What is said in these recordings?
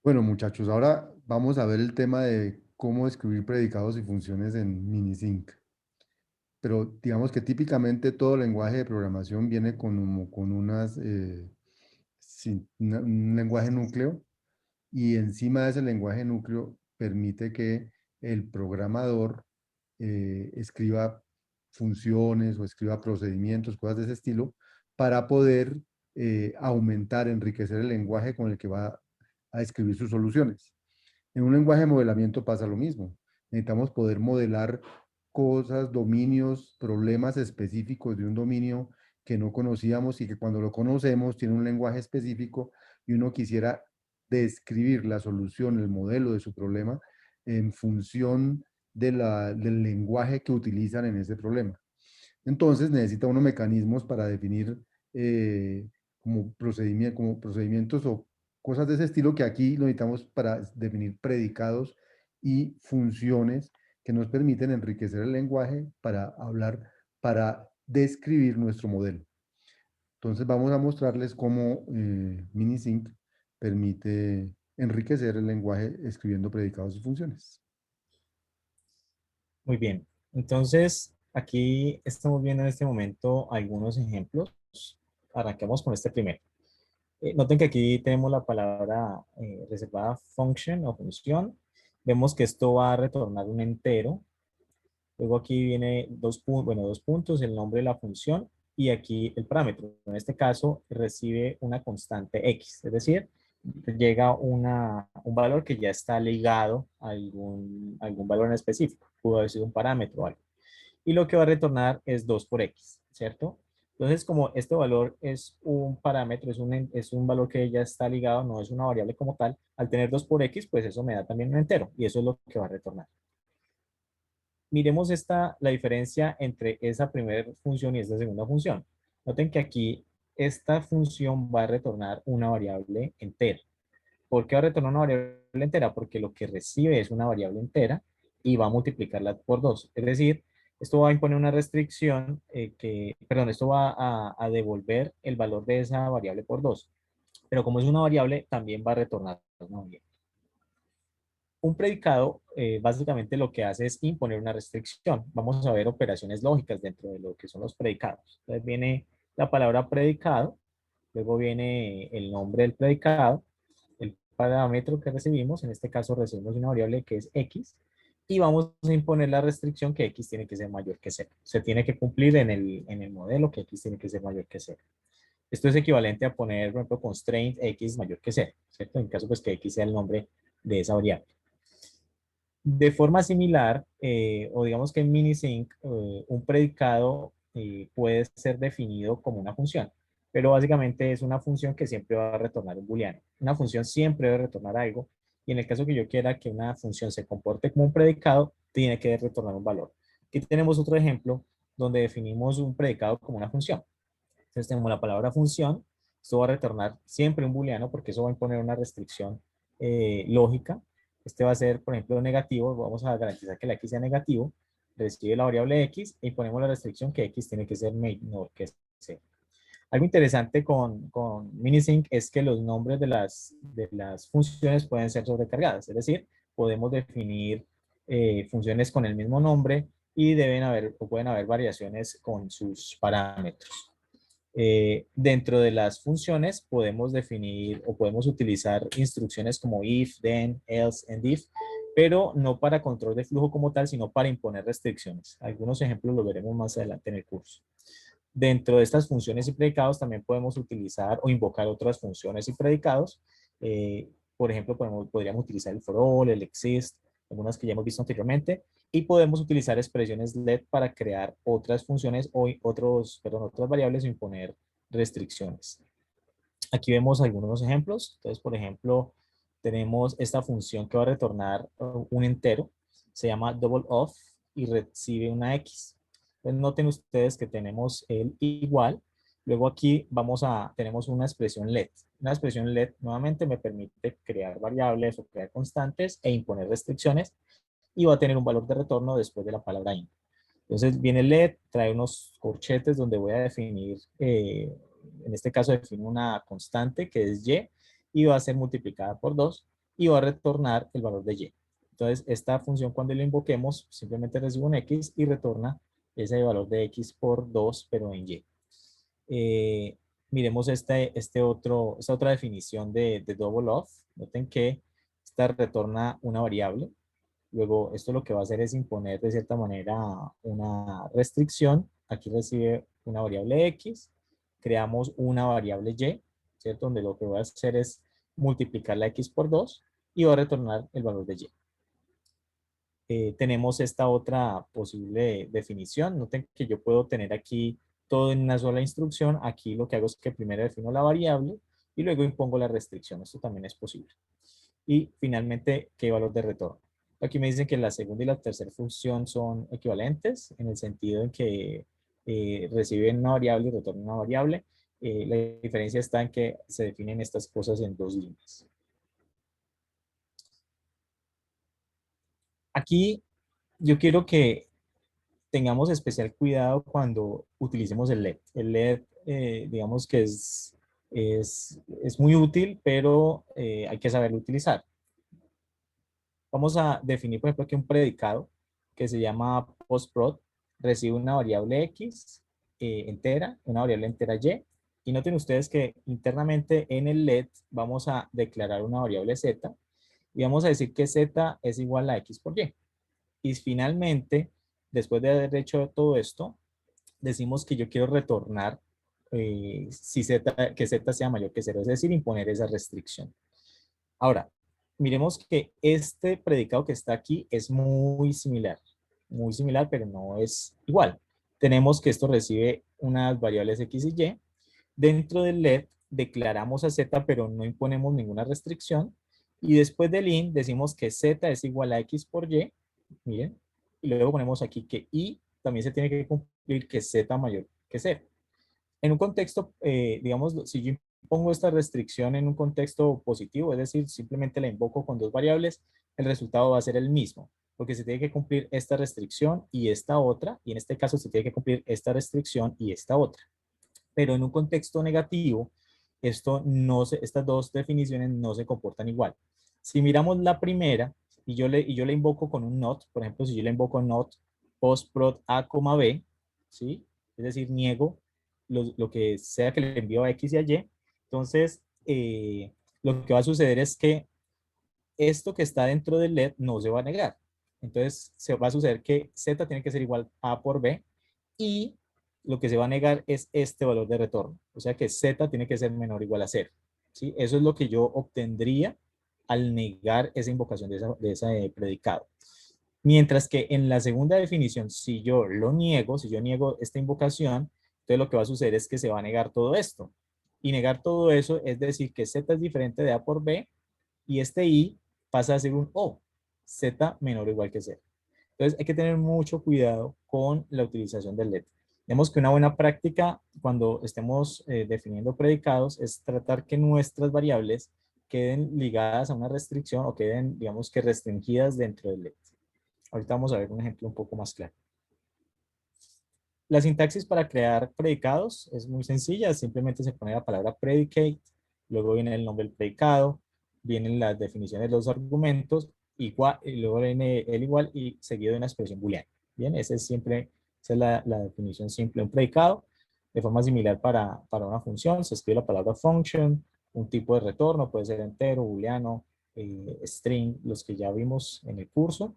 Bueno, muchachos, ahora vamos a ver el tema de cómo escribir predicados y funciones en Minisync. Pero digamos que típicamente todo lenguaje de programación viene con un lenguaje núcleo y encima de ese lenguaje núcleo permite que el programador escriba funciones o escriba procedimientos, cosas de ese estilo, para poder aumentar, enriquecer el lenguaje con el que va a escribir sus soluciones. En un lenguaje de modelamiento pasa lo mismo. Necesitamos poder modelar cosas, dominios, problemas específicos de un dominio que no conocíamos y que cuando lo conocemos tiene un lenguaje específico y uno quisiera describir la solución, el modelo de su problema en función del lenguaje que utilizan en ese problema. Entonces necesita unos mecanismos para definir como procedimientos o cosas de ese estilo que aquí lo necesitamos para definir predicados y funciones que nos permiten enriquecer el lenguaje para hablar, para describir nuestro modelo. Entonces vamos a mostrarles cómo Minisync permite enriquecer el lenguaje escribiendo predicados y funciones. Muy bien. Entonces, aquí estamos viendo en este momento algunos ejemplos. Arranquemos con este primero. Noten que aquí tenemos la palabra reservada function o función. Vemos que esto va a retornar un entero. Luego aquí viene dos puntos, el nombre de la función y aquí el parámetro. En este caso recibe una constante X, es decir, llega un valor que ya está ligado a algún valor en específico. Pudo haber sido un parámetro o algo. Y lo que va a retornar es 2 por X, ¿cierto? Entonces, como este valor es un parámetro, es un valor que ya está ligado, no es una variable como tal, al tener 2 por X, pues eso me da también un entero y eso es lo que va a retornar. Miremos la diferencia entre esa primera función y esta segunda función. Noten que aquí esta función va a retornar una variable entera. ¿Por qué va a retornar una variable entera? Porque lo que recibe es una variable entera y va a multiplicarla por 2. Es decir, esto va a imponer una restricción perdón, esto va a devolver el valor de esa variable por 2. Pero como es una variable, también va a retornar una variable. Un predicado básicamente lo que hace es imponer una restricción. Vamos a ver operaciones lógicas dentro de lo que son los predicados. Entonces viene la palabra predicado, luego viene el nombre del predicado, el parámetro que recibimos, en este caso recibimos una variable que es x, y vamos a imponer la restricción que x tiene que ser mayor que 0. Se tiene que cumplir en el modelo que x tiene que ser mayor que 0. Esto es equivalente a poner, por ejemplo, constraint x mayor que 0, ¿cierto? En caso pues que x sea el nombre de esa variable. De forma similar, o digamos que en Minisync, un predicado puede ser definido como una función, pero básicamente es una función que siempre va a retornar un booleano. Una función siempre debe retornar algo, y en el caso que yo quiera que una función se comporte como un predicado, tiene que retornar un valor. Aquí tenemos otro ejemplo donde definimos un predicado como una función. Entonces tenemos la palabra función, esto va a retornar siempre un booleano porque eso va a imponer una restricción lógica. Este va a ser, por ejemplo, negativo, vamos a garantizar que la x sea negativo, recibe la variable x y ponemos la restricción que x tiene que ser menor que 0. Algo interesante con Minisync es que los nombres de las funciones pueden ser sobrecargadas, es decir, podemos definir funciones con el mismo nombre y deben haber o pueden haber variaciones con sus parámetros. Dentro de las funciones podemos definir o podemos utilizar instrucciones como if, then, else, and if, pero no para control de flujo como tal, sino para imponer restricciones. Algunos ejemplos los veremos más adelante en el curso. Dentro de estas funciones y predicados también podemos utilizar o invocar otras funciones y predicados. Por ejemplo, podríamos utilizar el for all, el exist, algunas que ya hemos visto anteriormente, y podemos utilizar expresiones LED para crear otras funciones o otras variables o imponer restricciones. Aquí vemos algunos ejemplos. Entonces, por ejemplo, tenemos esta función que va a retornar un entero, se llama double of y recibe una x. Entonces, noten ustedes que tenemos el igual. Luego aquí tenemos una expresión let. Una expresión let nuevamente me permite crear variables o crear constantes e imponer restricciones y va a tener un valor de retorno después de la palabra int. Entonces viene let, trae unos corchetes donde voy a definir, en este caso defino una constante que es y va a ser multiplicada por 2 y va a retornar el valor de y. Entonces, esta función cuando la invoquemos, simplemente recibe un x y retorna ese valor de x por 2, pero en y. Miremos esta otra definición de double off. Noten que esta retorna una variable. Luego, esto lo que va a hacer es imponer de cierta manera una restricción. Aquí recibe una variable x. Creamos una variable y, ¿cierto? Donde lo que voy a hacer es multiplicar la x por 2 y va a retornar el valor de y. Tenemos esta otra posible definición. Noten que yo puedo tener aquí todo en una sola instrucción. Aquí lo que hago es que primero defino la variable y luego impongo la restricción. Esto también es posible. Y finalmente, ¿qué valor de retorno? Aquí me dicen que la segunda y la tercera función son equivalentes en el sentido en que reciben una variable y retornan una variable. La diferencia está en que se definen estas cosas en dos líneas. Aquí yo quiero que tengamos especial cuidado cuando utilicemos el LED. El LED, digamos que es muy útil, pero hay que saberlo utilizar. Vamos a definir, por ejemplo, aquí un predicado que se llama postprod. Recibe una variable x entera, una variable entera y noten ustedes que internamente en el LED vamos a declarar una variable z y vamos a decir que z es igual a x por y. Y finalmente, después de haber hecho todo esto, decimos que yo quiero retornar si que z sea mayor que 0, es decir, imponer esa restricción. Ahora, miremos que este predicado que está aquí es muy similar, pero no es igual. Tenemos que esto recibe unas variables x y y. Dentro del LED declaramos a z, pero no imponemos ninguna restricción. Y después del in decimos que z es igual a x por y. Miren. Y luego ponemos aquí que y también se tiene que cumplir que z mayor que 0. En un contexto, digamos, si yo pongo esta restricción en un contexto positivo, es decir, simplemente la invoco con dos variables, el resultado va a ser el mismo, porque se tiene que cumplir esta restricción y esta otra, y en este caso se tiene que cumplir esta restricción y esta otra. Pero en un contexto negativo, estas dos definiciones no se comportan igual. Si miramos la primera y yo le invoco con un not, por ejemplo, si yo le invoco not postprod a, b, ¿sí? Es decir, niego lo que sea que le envío a x y a y, entonces lo que va a suceder es que esto que está dentro del LED no se va a negar. Entonces se va a suceder que z tiene que ser igual a por b y lo que se va a negar es este valor de retorno. O sea que z tiene que ser menor o igual a 0. ¿Sí? Eso es lo que yo obtendría al negar esa invocación de ese predicado. Mientras que en la segunda definición, si yo lo niego, si yo niego esta invocación, entonces lo que va a suceder es que se va a negar todo esto. Y negar todo eso es decir que z es diferente de a por b y este i pasa a ser un o, z menor o igual que 0. Entonces hay que tener mucho cuidado con la utilización del let. Vemos que una buena práctica cuando estemos definiendo predicados es tratar que nuestras variables queden ligadas a una restricción o queden, digamos que restringidas dentro del let. Ahorita vamos a ver un ejemplo un poco más claro. La sintaxis para crear predicados es muy sencilla, simplemente se pone la palabra predicate, luego viene el nombre del predicado, vienen las definiciones de los argumentos, igual, y luego viene el igual y seguido de una expresión booleana. Bien, esa es la definición simple de un predicado. De forma similar para una función, se escribe la palabra function, un tipo de retorno, puede ser entero, booleano, string, los que ya vimos en el curso.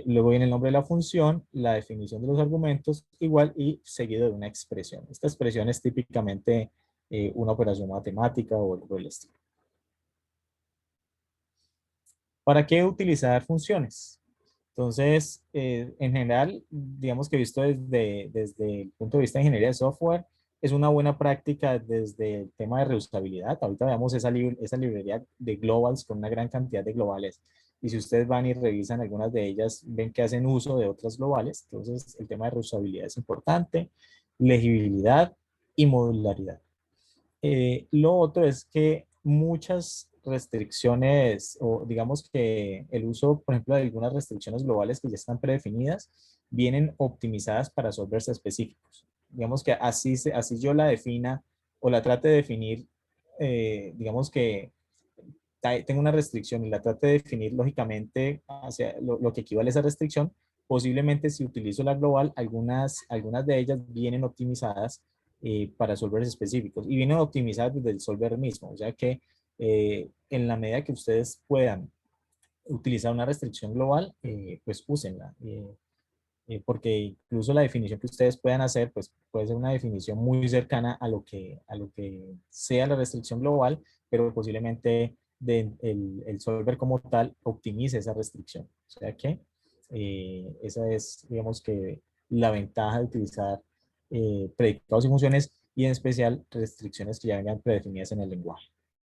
Luego viene el nombre de la función, la definición de los argumentos, igual y seguido de una expresión. Esta expresión es típicamente una operación matemática o algo del estilo. ¿Para qué utilizar funciones? Entonces, en general, digamos que visto desde el punto de vista de ingeniería de software, es una buena práctica desde el tema de reusabilidad. Ahorita veamos esa librería de globals con una gran cantidad de globales. Y si ustedes van y revisan algunas de ellas, ven que hacen uso de otras globales. Entonces, el tema de reusabilidad es importante, legibilidad y modularidad. Lo otro es que muchas restricciones, o digamos que el uso, por ejemplo, de algunas restricciones globales que ya están predefinidas, vienen optimizadas para solvers específicos. Digamos que así yo la defina o la trate de definir, digamos que tengo una restricción y la trate de definir lógicamente hacia lo que equivale a esa restricción, posiblemente si utilizo la global, algunas de ellas vienen optimizadas para solvers específicos y vienen optimizadas desde el solver mismo. O sea que en la medida que ustedes puedan utilizar una restricción global, pues úsenla. Porque incluso la definición que ustedes puedan hacer, pues puede ser una definición muy cercana a lo que sea la restricción global, pero posiblemente el solver como tal optimice esa restricción. O sea que esa es, digamos que, la ventaja de utilizar predicados y funciones y en especial restricciones que ya vengan predefinidas en el lenguaje.